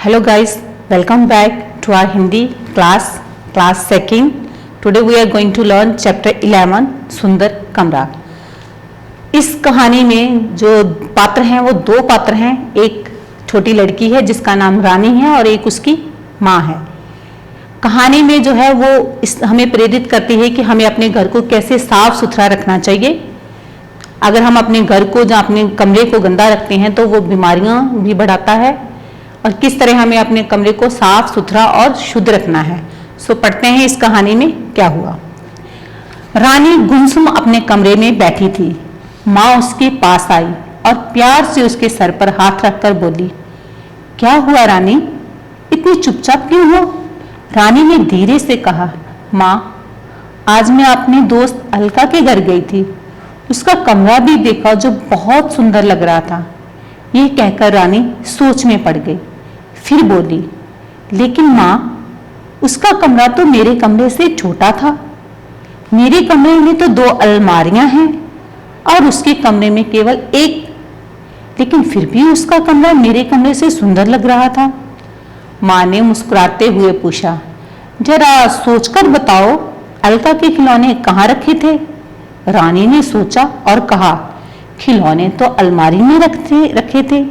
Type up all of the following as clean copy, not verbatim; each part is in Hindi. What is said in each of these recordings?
Hello guys, welcome back to our Hindi class second. Today we are going to learn chapter 11 सुंदर कमरा। इस कहानी में जो पात्र हैं वो दो पात्र हैं, एक छोटी लड़की है जिसका नाम रानी है और एक उसकी माँ है। कहानी में जो है वो हमें प्रेरित करती है कि हमें अपने घर को कैसे साफ सुथरा रखना चाहिए। अगर हम अपने घर को या अपने कमरे को गंदा रखते हैं तो वो बीमारियां भी बढ़ाता है, और किस तरह हमें अपने कमरे को साफ सुथरा और शुद्ध रखना है। सो पढ़ते हैं इस कहानी में क्या हुआ। रानी गुमसुम अपने कमरे में बैठी थी। माँ उसके पास आई और प्यार से उसके सर पर हाथ रखकर बोली, क्या हुआ रानी, इतनी चुपचाप क्यों हो? रानी ने धीरे से कहा, माँ आज मैं अपने दोस्त अलका के घर गई थी, उसका कमरा भी देखा जो बहुत सुंदर लग रहा था। ये कहकर रानी सोच में पड़ गई। फिर बोली, लेकिन माँ उसका कमरा तो मेरे कमरे से छोटा था। मेरे कमरे में तो 2 अलमारियां हैं और उसके कमरे में केवल एक, लेकिन फिर भी उसका कमरा मेरे कमरे से सुंदर लग रहा था। माँ ने मुस्कुराते हुए पूछा, जरा सोचकर बताओ अलका के खिलौने कहाँ रखे थे? रानी ने सोचा और कहा, खिलौने तो अलमारी में रखे थे।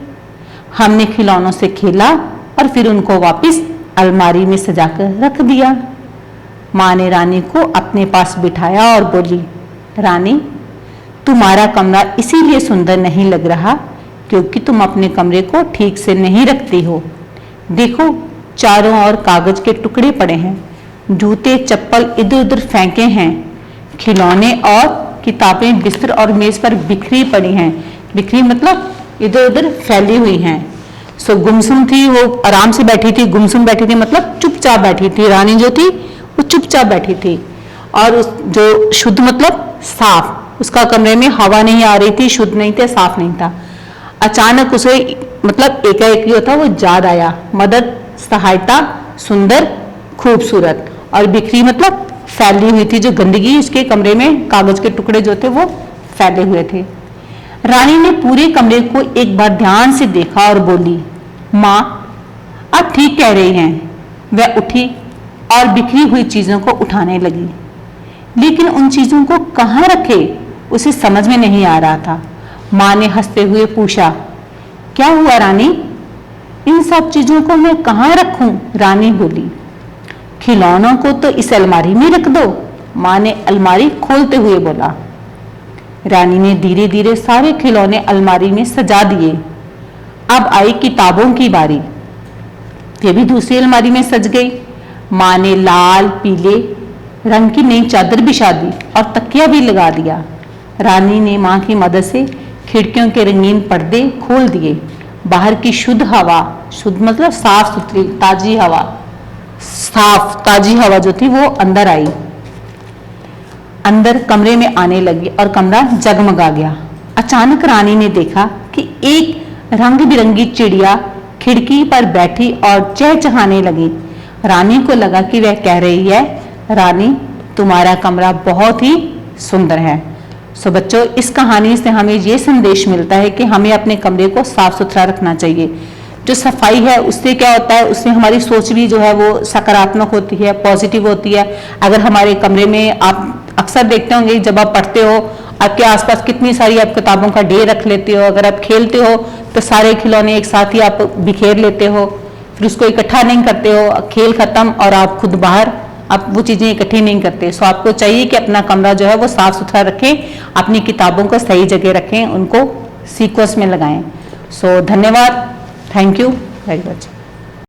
हमने खिलौनों से खेला और फिर उनको वापस अलमारी में सजाकर रख दिया। माँ ने रानी को अपने पास बिठाया और बोली, रानी तुम्हारा कमरा इसीलिए सुंदर नहीं लग रहा क्योंकि तुम अपने कमरे को ठीक से नहीं रखती हो। देखो चारों ओर कागज के टुकड़े पड़े हैं, जूते चप्पल इधर उधर फेंके हैं, खिलौने और किताबें बिस्तर और मेज पर बिखरी पड़ी हैं। बिखरी मतलब इधर उधर फैली हुई हैं। सो गुमसुम थी, वो आराम से बैठी थी। गुमसुम बैठी थी मतलब चुपचाप बैठी थी। रानी जो थी वो चुपचाप बैठी थी। और जो शुद्ध मतलब साफ, उसका कमरे में हवा नहीं आ रही थी, शुद्ध नहीं था, साफ नहीं था। अचानक उसे मतलब एकाएक जो था वो याद आया, मदद सहायता सुंदर खूबसूरत, और बिखरी मतलब फैली हुई थी। जो गंदगी उसके कमरे में कागज के टुकड़े जो थे वो फैले हुए थे। रानी ने पूरे कमरे को एक बार ध्यान से देखा और बोली, माँ आप ठीक कह रही हैं। वह उठी और बिखरी हुई चीजों को उठाने लगी, लेकिन उन चीजों को कहाँ रखे उसे समझ में नहीं आ रहा था। माँ ने हंसते हुए पूछा, क्या हुआ रानी, इन सब चीजों को मैं कहाँ रखूं? रानी बोली, खिलौनों को तो इस अलमारी में रख दो। माँ ने अलमारी खोलते हुए बोला। रानी ने धीरे धीरे सारे खिलौने अलमारी में सजा दिए। अब आई किताबों की बारी, ये भी दूसरी अलमारी में सज गई। माँ ने लाल पीले रंग की नई चादर बिछा दी और तकिया भी लगा दिया। रानी ने माँ की मदद से खिड़कियों के रंगीन पर्दे खोल दिए। बाहर की शुद्ध हवा, शुद्ध मतलब साफ सुथरी ताजी हवा, साफ ताजी हवा जो थी वो अंदर आई, अंदर कमरे में आने लगी और कमरा जगमगा गया। अचानक रानी ने देखा कि एक रंग बिरंगी चिड़िया खिड़की पर बैठी और चहचहाने लगी। रानी को लगा कि वह कह रही है, रानी तुम्हारा कमरा बहुत ही सुंदर है। सो बच्चों, इस कहानी से हमें ये संदेश मिलता है कि हमें अपने कमरे को साफ सुथरा रखना चाहिए। जो सफाई है उससे क्या होता है, उससे हमारी सोच भी जो है वो सकारात्मक होती है, पॉजिटिव होती है। अगर हमारे कमरे में आप अक्सर देखते होंगे जब आप पढ़ते हो, आपके आसपास कितनी सारी आप किताबों का ढेर रख लेते हो। अगर आप खेलते हो तो सारे खिलौने एक साथ ही आप बिखेर लेते हो, फिर उसको इकट्ठा नहीं करते हो, खेल खत्म और आप खुद बाहर, आप वो चीजें इकट्ठी नहीं करते। सो आपको चाहिए कि अपना कमरा जो है वो साफ सुथरा रखें, अपनी किताबों को सही जगह रखें, उनको सीक्वेंस में लगाएं। सो धन्यवाद, थैंक यू वेरी मच।